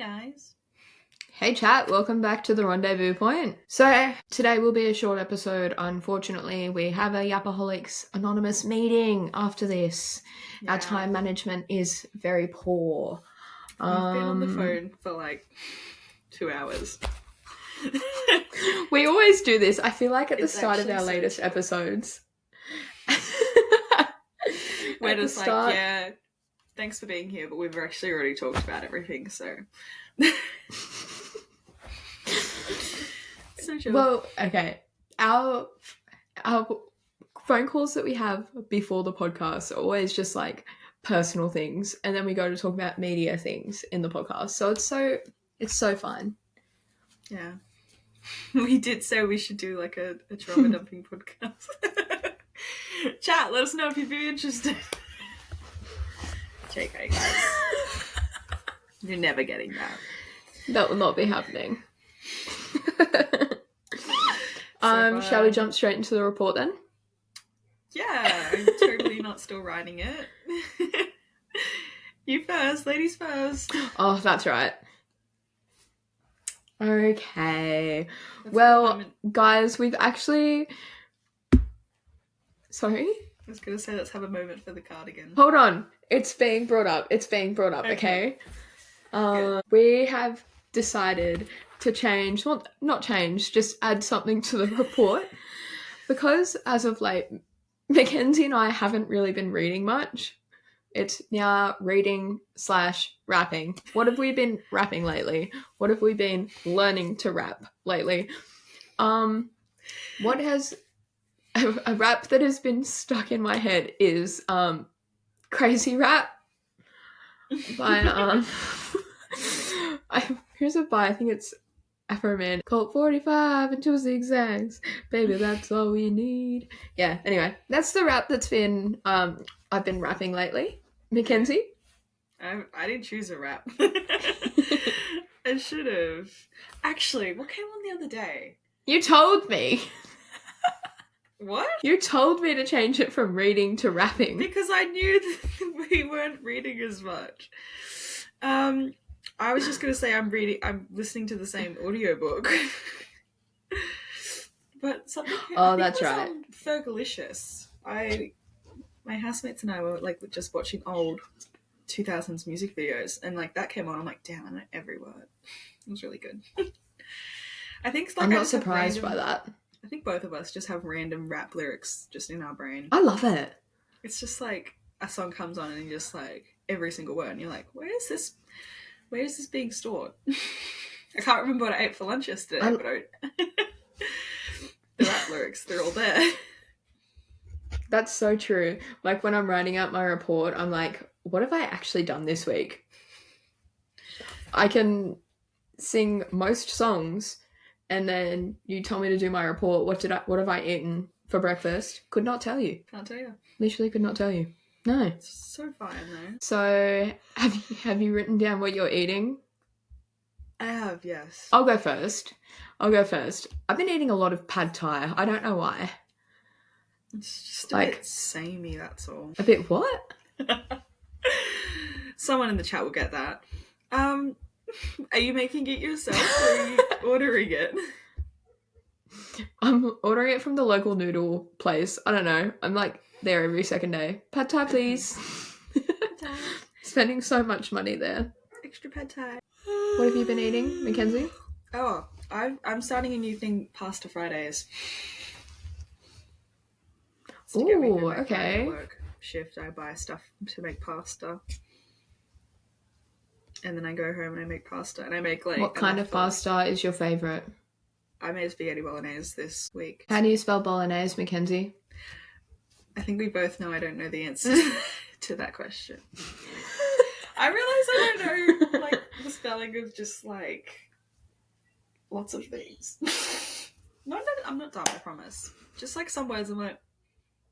guys. Hey chat, welcome back to the Rendezvous Point. So today will be a short episode. Unfortunately, we have a Yapaholics Anonymous meeting after this. Yeah. Our time management is very poor. We've been on the phone for like 2 hours. We always do this. I feel like at the It's start of actually our so latest true. episodes. We're At the just like, start- yeah, thanks for being here, but we've actually already talked about everything, so. So chill. Well, okay. Our phone calls that we have before the podcast are always just like personal things, and then we go to talk about media things in the podcast. So it's so fun. Yeah. We did say we should do like a trauma dumping podcast. Chat, let us know if you'd be interested. JK, guys. You're never getting that. That will not be happening. So, shall we jump straight into the report then? Yeah, I'm totally not still writing it. You first, ladies first. Oh, that's right. Okay. Let's well, guys, we've actually... Sorry? I was going to say let's have a moment for the cardigan. Hold on. It's being brought up. Okay? We have decided to change, well, not change, just add something to the report. Because as of late, Mackenzie and I haven't really been reading much. It's now reading/rapping. What have we been rapping lately? What have we been learning to rap lately? What has a rap that has been stuck in my head is Crazy Rap by here's a by, I think it's Hermione. Colt 45 and 2 zigzags. Baby, that's all we need. Yeah, anyway, that's the rap that's been I've been rapping lately. Mackenzie? I didn't choose a rap. I should have. Actually, what came on the other day? You told me. What? You told me to change it from reading to rapping. Because I knew that we weren't reading as much. I was just going to say I'm listening to the same audiobook. But something that's right. Fergalicious. My housemates and I were like just watching old 2000s music videos, and like that came on. I'm like, damn, I know every word. It was really good. I think like, I'm not surprised by that. I think both of us just have random rap lyrics just in our brain. I love it. It's just like a song comes on and you're just like every single word, and you're like, where is this being stored? I can't remember what I ate for lunch yesterday, but the rap lyrics, they're all there. That's so true. Like when I'm writing out my report, I'm like, what have I actually done this week? I can sing most songs, and then you tell me to do my report. What have I eaten for breakfast? Could not tell you. Can't tell you. Literally could not tell you. No. It's so fine though. So have you written down what you're eating? I have, yes. I'll go first. I've been eating a lot of pad thai. I don't know why. It's just a bit samey, that's all. A bit what? Someone in the chat will get that. Are you making it yourself or are you ordering it? I'm ordering it from the local noodle place. I don't know. I'm like there every second day. Pad thai, please. Pad thai. Spending so much money there. Extra pad thai. What have you been eating, Mackenzie? Oh, I'm starting a new thing, Pasta Fridays. Ooh, okay. Work shift, I buy stuff to make pasta. And then I go home and I make pasta. And I make like... What kind of pasta is your favourite? I made spaghetti bolognese this week. How do you spell bolognese, Mackenzie? I think we both know I don't know the answer to that question. I realize I don't know like the spelling of just like lots of things. I'm not dumb, I promise. Just like some words I'm like,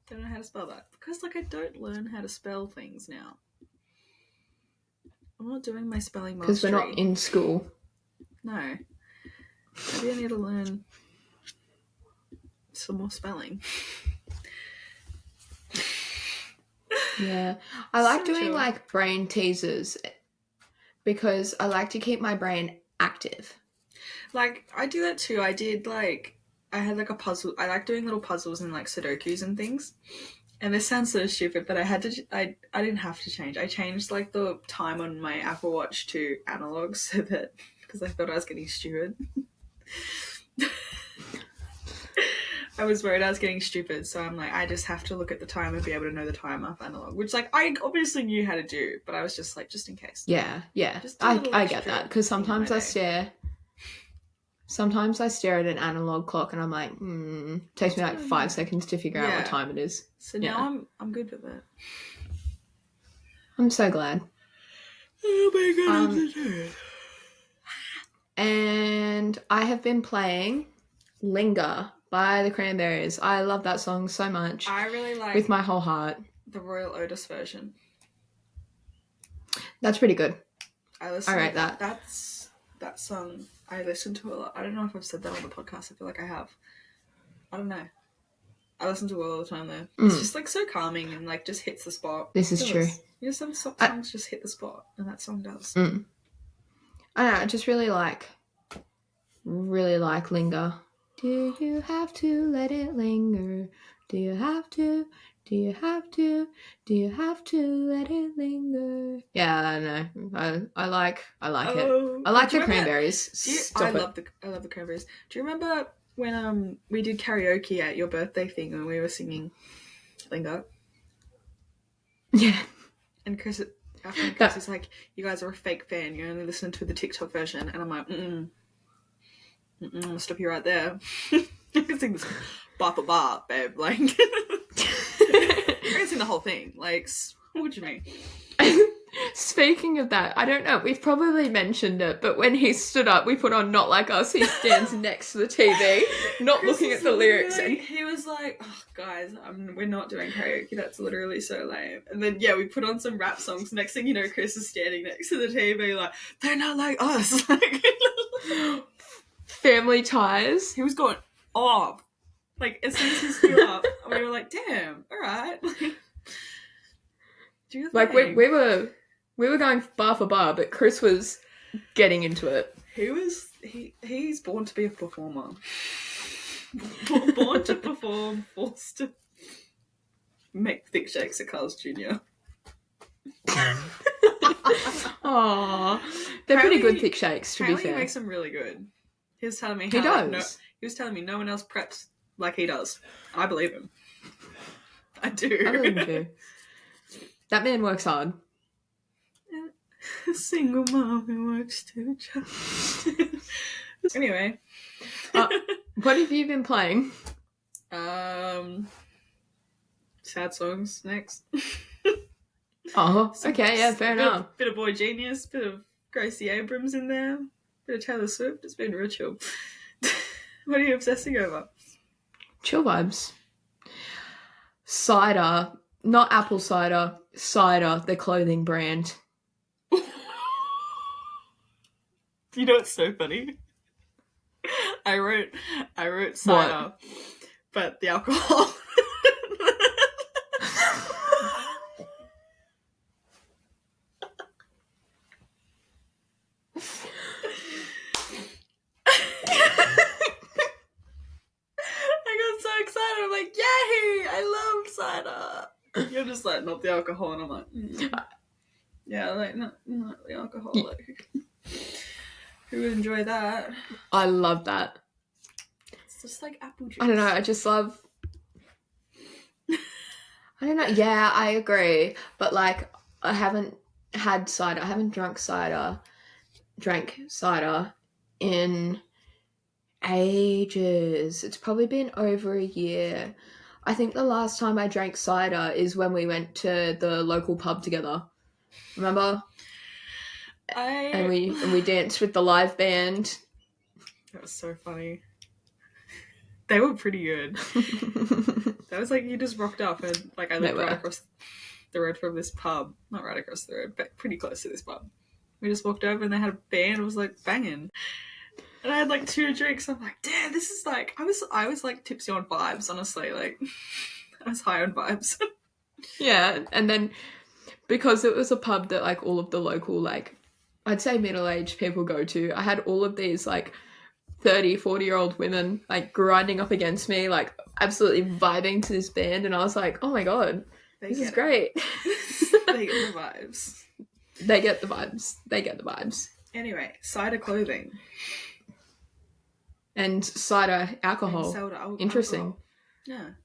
don't know how to spell that. Because like I don't learn how to spell things now. I'm not doing my spelling mastery. Because we're not in school. No. Maybe I need to learn some more spelling. Yeah. I like doing like brain teasers because I like to keep my brain active. Like, I do that too. I had like a puzzle. I like doing little puzzles and like Sudokus and things. And this sounds so stupid, but I didn't have to change. I changed like the time on my Apple Watch to analog so that, because I thought I was getting stupid. I was worried I was getting stupid, so I'm like, I just have to look at the time and be able to know the time off analog, which like I obviously knew how to do, but I was just like, just in case. Yeah. I get that, because sometimes I stare at an analog clock and I'm like, takes me like 5 seconds to figure out what time it is. So now I'm good with it. I'm so glad. Oh my goodness. And I have been playing Linger by the Cranberries. I love that song so much. I really like with my whole heart. The Royal Otis version. That's pretty good. I rate that. That song I listen to a lot. I don't know if I've said that on the podcast. I feel like I have. I don't know. I listen to it all the time though. It's just like so calming and like just hits the spot. This is true. You know, some songs just hit the spot, and that song does. I don't know. I just really like Linger. Do you have to let it linger? Do you have to? Do you have to? Do you have to let it linger? Yeah, I know. I like it. I like the Cranberries. I love the Cranberries. Do you remember when we did karaoke at your birthday thing when we were singing Linger? Yeah. And our friend Chris is like, you guys are a fake fan. You only listen to the TikTok version. And I'm like, I'm gonna stop you right there. I can sing this bar for bar, babe. Like, I can sing the whole thing. Like, what do you mean? Speaking of that, I don't know, we've probably mentioned it, but when he stood up, we put on Not Like Us. He stands next to the TV, not Chris looking at the lyrics. And he was like, oh, guys, we're not doing karaoke. That's literally so lame. And then, we put on some rap songs. Next thing you know, Chris is standing next to the TV like, they're not like us. Like, Family Ties. He was going off. Like, as soon as he stood up, we were like, damn, all right. Like, we were going bar for bar, but Chris was getting into it. He's born to be a performer. Born to perform, forced to make thick shakes at Carl's Jr. Aww. They're pretty good thick shakes, to be fair. He makes them really good. He was telling me he does. Like, he was telling me no one else preps like he does. I believe him. I do. I believe him too. That man works hard. A single mom who works two jobs. Anyway. What have you been playing? Sad songs next. Oh, okay, yeah, fair enough. Bit of Boy Genius, bit of Gracie Abrams in there, bit of Taylor Swift. It's been real chill. What are you obsessing over? Chill vibes. Cider, not apple cider, Cider, the clothing brand. You know what's so funny? I wrote cider, what? But the alcohol. You're just like, not the alcohol, and I'm like, yeah, like, not the alcohol. Like, who would enjoy that? I love that. It's just like apple juice. I don't know, I just love... I don't know, yeah, I agree, but like, I haven't drank cider in ages. It's probably been over a year. I think the last time I drank cider is when we went to the local pub together. Remember? And we danced with the live band. That was so funny. They were pretty good. That was like, you just rocked up and like I lived right across the road from this pub. Not right across the road, but pretty close to this pub. We just walked over and they had a band. It was like banging. And I had like 2 drinks. I'm like, damn, this is like, I was like tipsy on vibes, honestly. Like, I was high on vibes. Yeah, and then because it was a pub that like all of the local like I'd say middle-aged people go to. I had all of these like 30, 40-year-old women like grinding up against me, like absolutely vibing to this band, and I was like, oh my god, this is great. They get the vibes. They get the vibes. They get the vibes. Anyway, cider clothing. And cider alcohol. And interesting. Alcohol.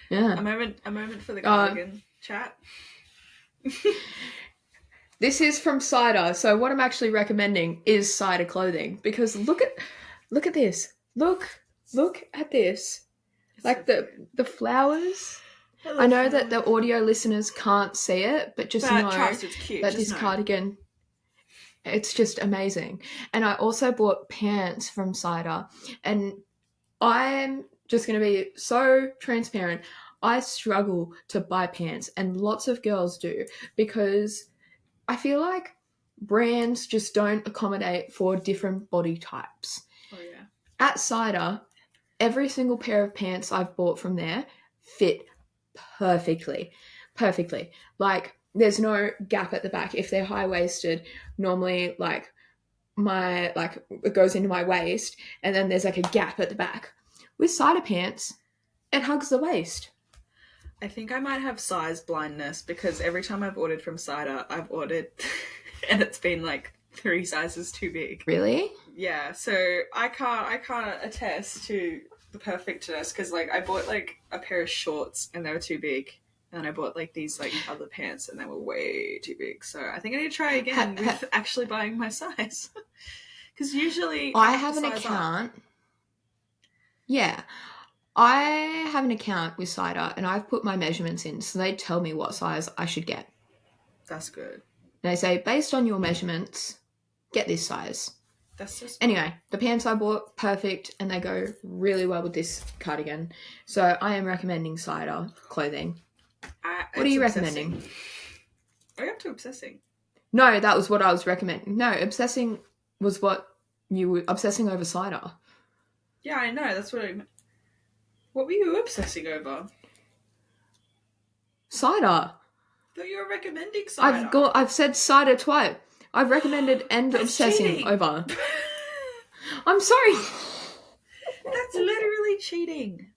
Yeah. A moment for the cardigan chat. This is from Cider, so what I'm actually recommending is cider clothing, because look at this. Look at this. It's like so the flowers. I know that the audio listeners can't see it, but just know it's cute. that this cardigan, it's just amazing. And I also bought pants from Cider, and I'm just going to be so transparent. I struggle to buy pants, and lots of girls do, because I feel like brands just don't accommodate for different body types. Oh, yeah. At Cider, every single pair of pants I've bought from there fit perfectly. Like, there's no gap at the back. If they're high-waisted, normally, like, it goes into my waist, and then there's, like, a gap at the back. With Cider pants, it hugs the waist. I think I might have size blindness, because every time I've ordered from Cider, I've ordered and it's been like 3 sizes too big. Really? Yeah, so I can't attest to the perfectness, because like I bought like a pair of shorts and they were too big, and I bought like these like other pants and they were way too big. So I think I need to try again with actually buying my size, because usually I have an account. Yeah. I have an account with Cider, and I've put my measurements in, so they tell me what size I should get. That's good. And they say, based on your measurements, get this size. That's just anyway. The pants I bought, perfect, and they go really well with this cardigan. So I am recommending Cider clothing. What are you recommending? Are you up to obsessing? No, that was what I was recommending. No, obsessing was what you were obsessing over Cider. Yeah, I know. That's what I meant. What were you obsessing over? Cider. I thought you were recommending cider. I've said cider twice. I've recommended and That's obsessing cheating. over. I'm sorry. That's literally cheating.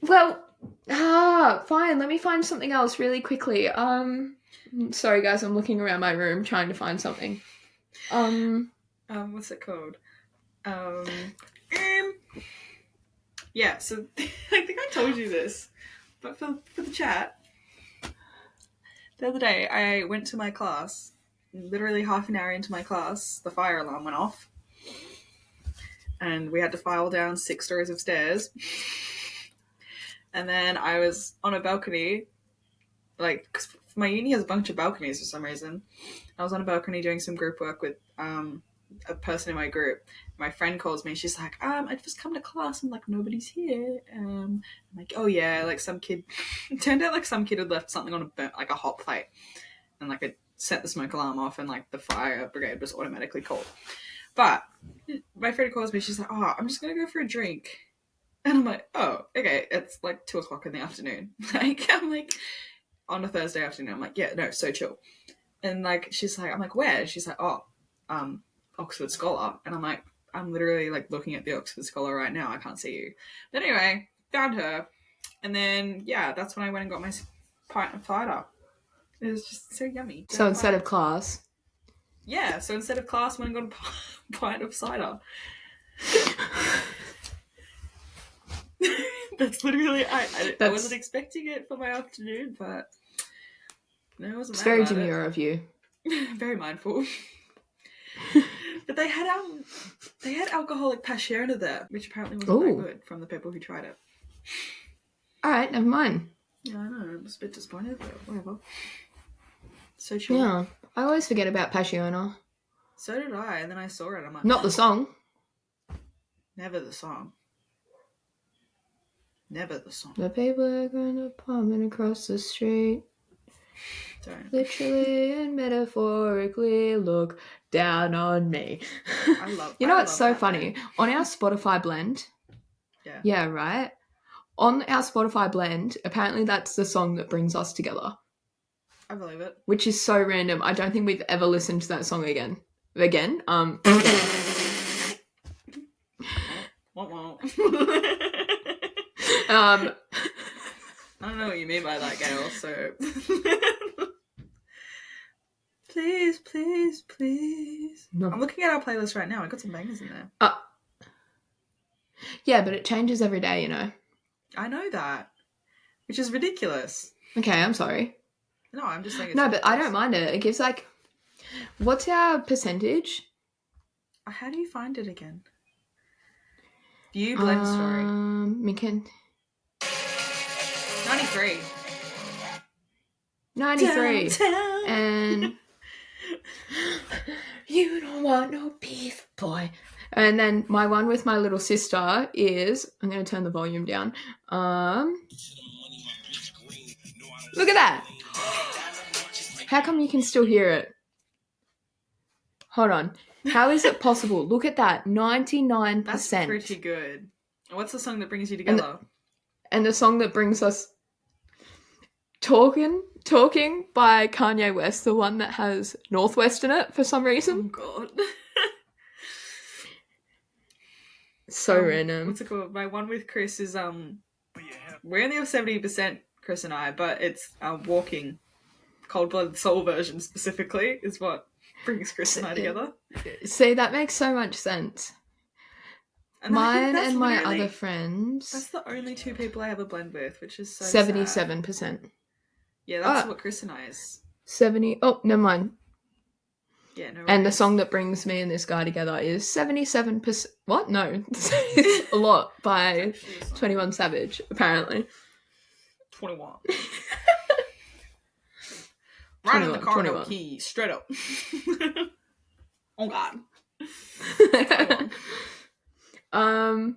Well, fine. Let me find something else really quickly. Sorry guys, I'm looking around my room trying to find something. What's it called? Yeah, so I think I told you this, but for the chat, the other day I went to my class, literally half an hour into my class, the fire alarm went off, and we had to file down 6 stories of stairs, and then I was on a balcony, like, cause my uni has a bunch of balconies for some reason. I was on a balcony doing some group work with a person in my group. My friend calls me, she's like, I just come to class and like nobody's here. I'm like, oh yeah, like some kid it turned out like some kid had left something on a hot plate, and like it set the smoke alarm off, and like the fire brigade was automatically called. But my friend calls me, she's like, I'm just gonna go for a drink, and I'm like, oh okay, it's like 2:00 in the afternoon. I'm like on a Thursday afternoon, I'm like, yeah, no, so chill. And like she's like, I'm like, where? She's like, Oxford Scholar. And I'm like, I'm literally like looking at the Oxford Scholar right now, I can't see you. But anyway, found her, and then yeah, that's when I went and got my pint of cider. It was just so yummy. So instead of class? Yeah, so instead of class, I went and got a pint of cider. That's literally, I wasn't expecting it for my afternoon, but no, it wasn't. It's very demure of you. Very mindful. But they had alcoholic passion there, which apparently wasn't that good from the people who tried it. Alright, never mind. Yeah, I know, I was a bit disappointed, but whatever. So chill. Yeah, I always forget about Passiona. So did I, and then I saw it, I'm like... Not the song. Never the song. Never the song. The people are going to apartment across the street. Don't. Literally and metaphorically look down on me. I love You know what's so funny? On our Spotify blend. Yeah. Yeah, right? On our Spotify blend, apparently that's the song that brings us together. I believe it. which is so random. I don't think we've ever listened to that song again. What? I don't know what you mean by that, Gail, so... Please, please, please. No. I'm looking at our playlist right now. I got some bangers in there. Yeah, but it changes every day, you know. I know that. Which is ridiculous. Okay, I'm sorry. No, I'm just saying it's No, ridiculous. but I don't mind it. It gives like... What's our percentage? How do you find it again? View blend story. Minkin. 93. 93. Downtown. And... You don't want no beef, boy. And then my one with my little sister is... I'm going to turn the volume down. Look at that. How come you can still hear it? Hold on. How is it possible? Look at that. 99%. That's pretty good. What's the song that brings you together? And the song that brings us... Talking by Kanye West, the one that has Northwest in it for some reason. Oh, God. So random. What's it called? My one with Chris is, we only have 70%, Chris and I, but it's Walking. Cold Blooded Soul version specifically is what brings Chris and I together. See, that makes so much sense. And mine and my other friends... That's the only two people I have a blend with, which is so 77%. Sad. Yeah, that's what Chris and I is. 70... Oh, never mind. Yeah, no worries. And the song that brings me and this guy together is 77%... What? No. It's a lot by 21 Savage, apparently. 21. Right in the corridor key, straight up. Oh, God. 21.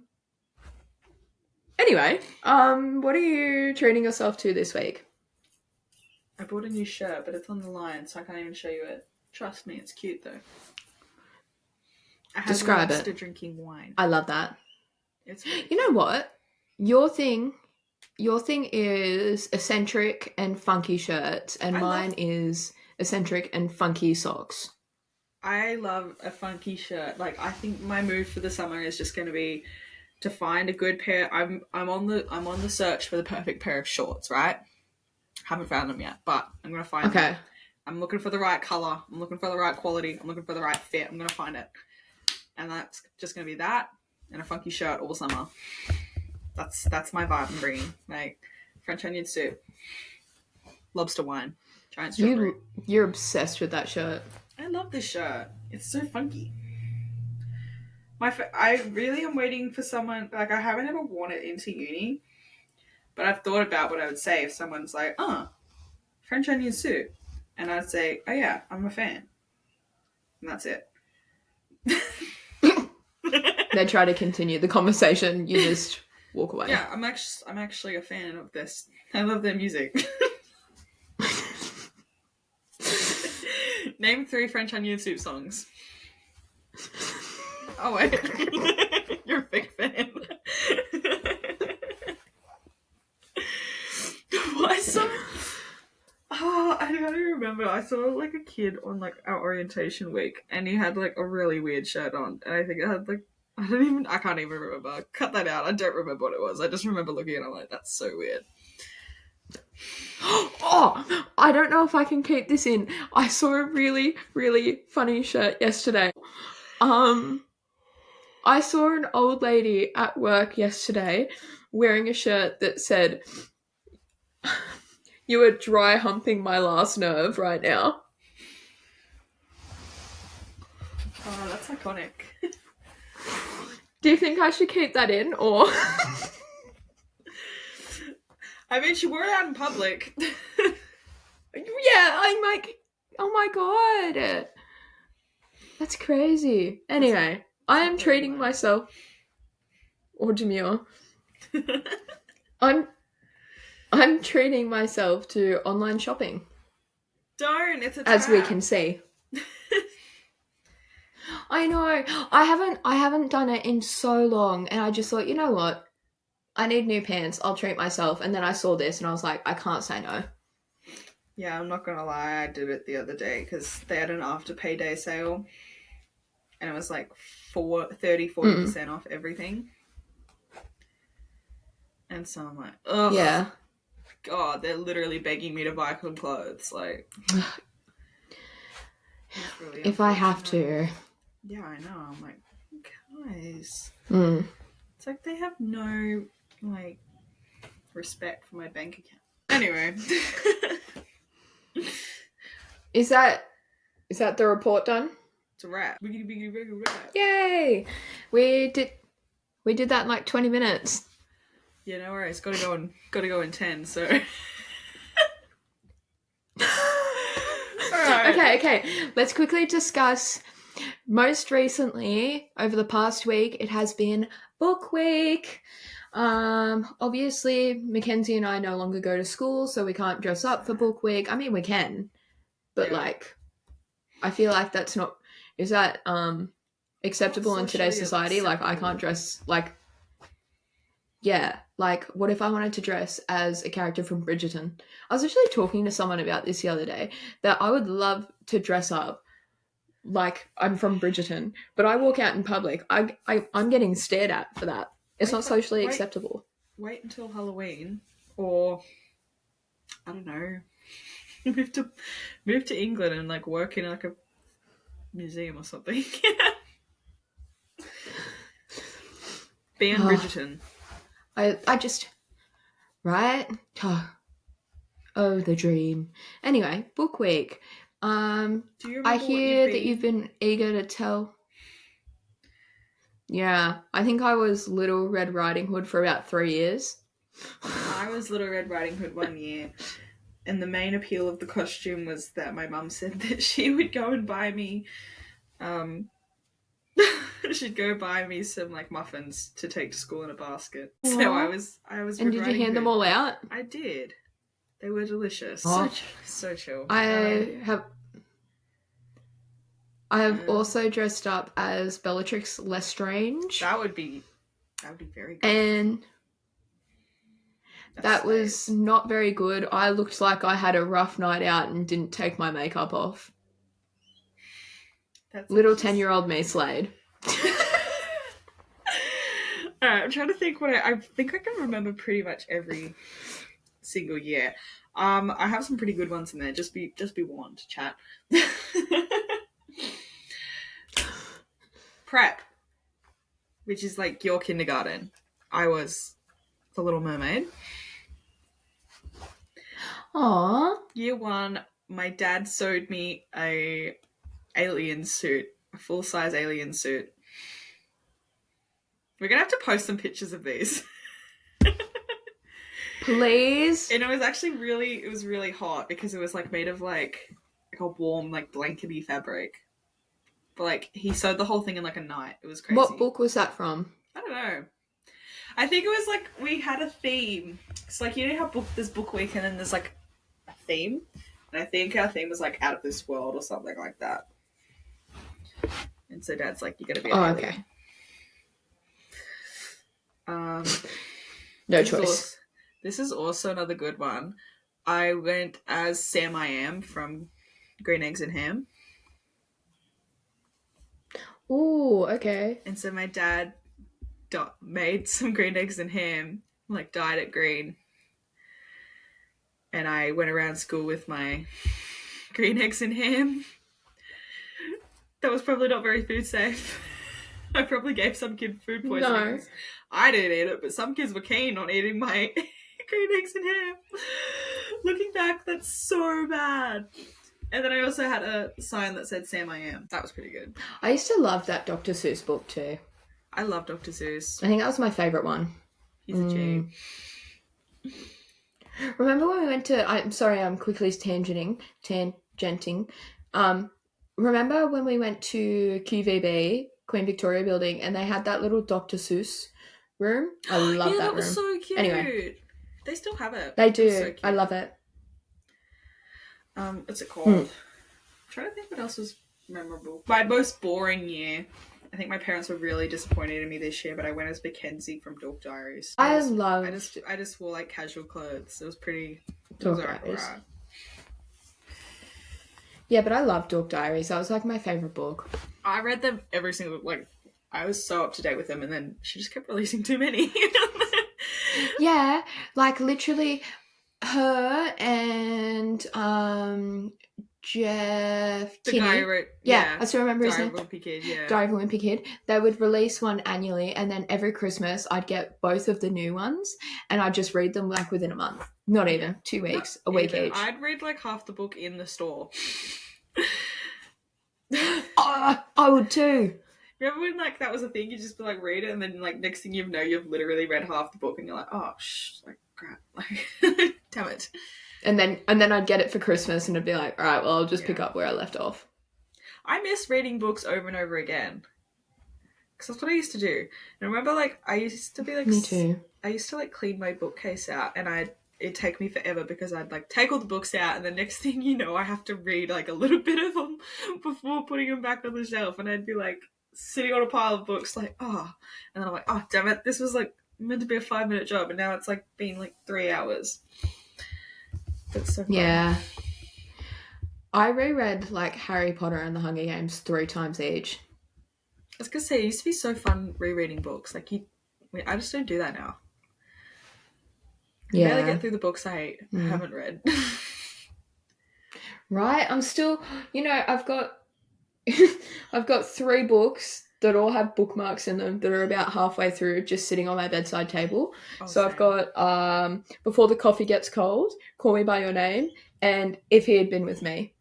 Anyway, what are you treating yourself to this week? I bought a new shirt, but it's on the line, so I can't even show you it. Trust me, it's cute though. I Describe it. To drinking wine. I love that. It's really you know what? Your thing is eccentric and funky shirts, and mine is eccentric and funky socks. I love a funky shirt. Like, I think my move for the summer is just going to be to find a good pair. I'm on the search for the perfect pair of shorts, right? Haven't found them yet, but I'm going to find them. I'm looking for the right color. I'm looking for the right quality. I'm looking for the right fit. I'm going to find it. And that's just going to be that and a funky shirt all summer. That's my vibe I'm bringing. Like, French onion soup, lobster wine, giant strawberry. You're obsessed with that shirt. I love this shirt. It's so funky. I really am waiting for someone, like, I haven't ever worn it into uni, but I've thought about what I would say if someone's like, French onion soup. And I'd say, oh yeah, I'm a fan. And that's it. They try to continue the conversation, you just walk away. Yeah, I'm actually a fan of this. I love their music. Name 3 French onion soup songs. Oh wait. You're a big fan. I don't remember. I saw like a kid on like our orientation week, and he had like a really weird shirt on, and I think it had like I can't even remember. Cut that out. I don't remember what it was. I just remember looking at it, I'm like, that's so weird. Oh, I don't know if I can keep this in. I saw a really, really funny shirt yesterday. I saw an old lady at work yesterday wearing a shirt that said, "You are dry humping my last nerve right now." Oh, that's iconic. Do you think I should keep that in, or? I mean, she wore it out in public. Yeah, I'm like, oh my god. That's crazy. Anyway, I am treating myself, or demure. I'm treating myself to online shopping. Don't, it's a as trap. we can see. I know. I haven't done it in so long, and I just thought, you know what? I need new pants. I'll treat myself. And then I saw this and I was like, I can't say no. Yeah, I'm not gonna lie, I did it the other day because they had an after payday sale and it was like 40% off everything. And so I'm like, ugh. Yeah. God, they're literally begging me to buy some clothes. Like, it's really If I have unfortunate. to. Yeah, I know. I'm like, guys. Mm. It's like they have no, like, respect for my bank account. Anyway. Is that the report done? It's a wrap. Biggity, wrap. Yay! We did that in like 20 minutes. Yeah, no worries. Gotta go in 10, so. Alright. Okay. Let's quickly discuss. Most recently, over the past week, it has been book week. Obviously, Mackenzie and I no longer go to school, so we can't dress up for book week. I mean, we can, but like, I feel like that's not. Is that acceptable in today's society? Like, I can't dress like. Yeah, like, what if I wanted to dress as a character from Bridgerton? I was actually talking to someone about this the other day, that I would love to dress up like I'm from Bridgerton, but I walk out in public, I'm getting stared at for that. It's not socially acceptable. Wait until Halloween, or I don't know, move to England and like work in like a museum or something. Be in Bridgerton. I just right. Oh, the dream. Anyway, book week. Do you remember I hear that you've been eager to tell. Yeah, I think I was Little Red Riding Hood for about 3 years. I was Little Red Riding Hood 1 year, and the main appeal of the costume was that my mum said that she would go and buy me, she'd go buy me some like muffins to take to school in a basket. Aww. So I was. And did you hand them all out? I did. They were delicious. Oh. So chill. I have also dressed up as Bellatrix Lestrange. That would be very good. And that was not very good. I looked like I had a rough night out and didn't take my makeup off. Little 10-year-old me slayed. Alright, I'm trying to think what I think I can remember pretty much every single year. I have some pretty good ones in there. Just be warned, chat. Prep, which is like your kindergarten. I was the Little Mermaid. Aww. Year 1, my dad sewed me a alien suit, a full-size alien suit. We're gonna have to post some pictures of these. Please. And it was actually really hot because it was like made of like a warm, like blankety fabric. But like he sewed the whole thing in like a night. It was crazy. What book was that from? I don't know. I think it was like we had a theme. It's like, you know how there's book week and then there's like a theme? And I think our theme was like Out of This World or something like that. And so Dad's like, you gotta be an alien. Okay. No choice. This is also another good one. I went as Sam I Am from Green Eggs and Ham. Ooh, okay. And so my dad made some green eggs and ham, like dyed it green. And I went around school with my green eggs and ham. That was probably not very food safe. I probably gave some kid food poisoning. No. I didn't eat it, but some kids were keen on eating my green eggs and ham. Looking back, that's so bad. And then I also had a sign that said Sam I Am. That was pretty good. I used to love that Dr. Seuss book too. I love Dr. Seuss. I think that was my favourite one. He's a G. Remember when we went to... I'm sorry, I'm quickly tangenting. Remember when we went to QVB, Queen Victoria Building, and they had that little Dr. Seuss room? I love that room. Yeah, that was so cute. Anyway. They still have it. They do. So I love it. What's it called? I'm trying to think what else was memorable. My most boring year. I think my parents were really disappointed in me this year, but I went as Mackenzie from Dork Diaries. I just wore like casual clothes. It was pretty. Dork Diaries. Right. Yeah, but I love Dork Diaries. That was like my favourite book. I read them every single, like, I was so up to date with them, and then she just kept releasing too many. Yeah, like literally her and Jeff The Kinney. guy who wrote, Yeah, I still remember his Diary name. of a Wimpy Kid, yeah. Diary of a Wimpy Kid. They would release one annually, and then every Christmas I'd get both of the new ones, and I'd just read them like within a month. Not even 2 weeks, a week each. I'd read like half the book in the store. Oh, I would too. Remember when like that was a thing? You just be like read it, and then like next thing you know, you've literally read half the book, and you're like, oh, like crap, like damn it. And then I'd get it for Christmas, and it'd be like, all right, well, I'll just pick up where I left off. I miss reading books over and over again, because that's what I used to do. And I remember, like, I used to be like, me too. I used to like clean my bookcase out, and it'd take me forever because I'd like take all the books out, and the next thing you know, I have to read like a little bit of them before putting them back on the shelf, and I'd be like sitting on a pile of books, like, oh, and then I'm like, oh, damn it, this was like meant to be a 5-minute job, and now it's like been like 3 hours. That's so fun. Yeah. I reread like Harry Potter and the Hunger Games 3 times each. I was gonna say, it used to be so fun rereading books. Like I just don't do that now. I barely get through the books I haven't read. Right? I'm still, I've got 3 books that all have bookmarks in them that are about halfway through, just sitting on my bedside table. So same. I've got Before the Coffee Gets Cold, Call Me By Your Name, and If He Had Been With Me.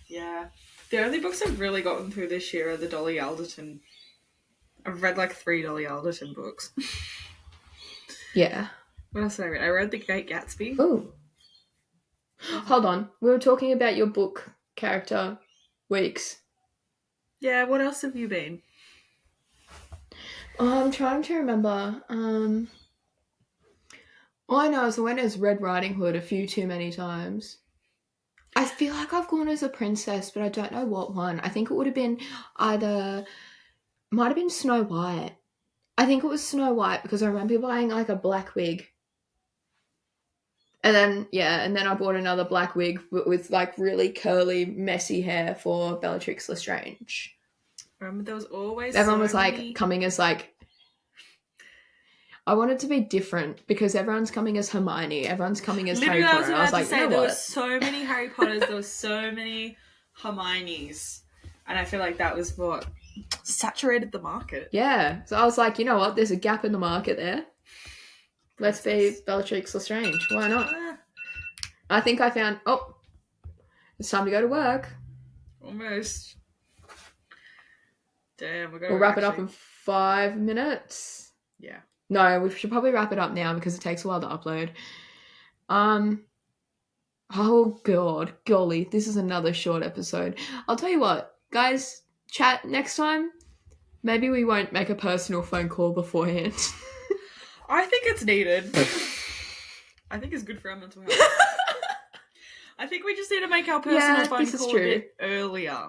Yeah. The only books I've really gotten through this year are the Dolly Alderton. I've read like 3 Dolly Alderton books. Yeah. What else did I read? I read The Great Gatsby. Ooh. Hold on. We were talking about your book character weeks. Yeah, what else have you been? I'm trying to remember. All I know is I went as Red Riding Hood a few too many times. I feel like I've gone as a princess, but I don't know what one. I think it would have been might have been Snow White. I think it was Snow White because I remember buying like a black wig. And then I bought another black wig with like really curly, messy hair for Bellatrix Lestrange. Remember, there was always everyone was like coming as like. I wanted to be different because everyone's coming as Hermione, everyone's coming as Harry Potter. I was like, there were so many Harry Potters, there were so many Hermiones, and I feel like that was what saturated the market. Yeah, so I was like, you know what? There's a gap in the market there. Let's be Bellatrix Lestrange. Why not? Yeah. I think I found. Oh, it's time to go to work. Almost. Damn, we'll wrap it up in 5 minutes. Yeah. No, we should probably wrap it up now because it takes a while to upload. Oh god, golly, this is another short episode. I'll tell you what, guys, chat next time. Maybe we won't make a personal phone call beforehand. I think it's needed. I think it's good for our mental health. I think we just need to make our personal phone call a bit earlier.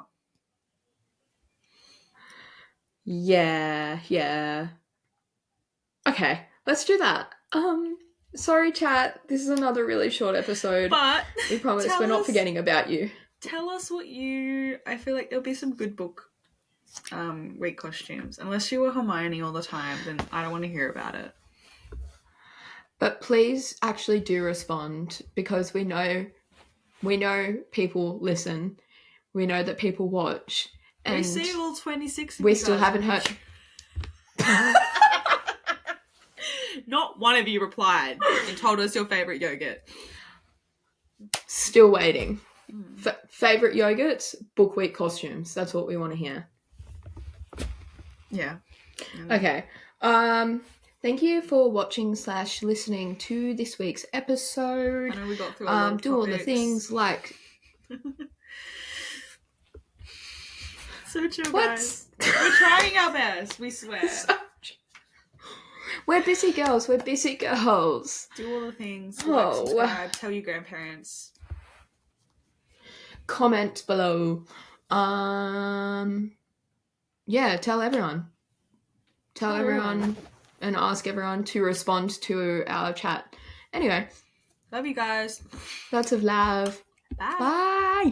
Yeah. Okay, let's do that. Sorry, chat. This is another really short episode. But we promise we're not forgetting about you. Tell us what I feel like there'll be some good book week costumes. Unless you were Hermione all the time, then I don't want to hear about it. But please actually do respond because we know people listen. We know that people watch. And we see all 26 of we you still guys haven't heard. Not one of you replied and told us your favourite yogurt. Still waiting. Favourite yogurts, book week costumes. That's what we want to hear. Yeah. Okay. Thank you for watching / listening to this week's episode. I know we got through a lot of do all the things like. So chill, guys. We're trying our best. We swear. We're busy girls. Do all the things. Subscribe. Tell your grandparents. Comment below. Yeah, tell everyone. Tell everyone and ask everyone to respond to our chat. Anyway. Love you guys. Lots of love. Bye. Bye.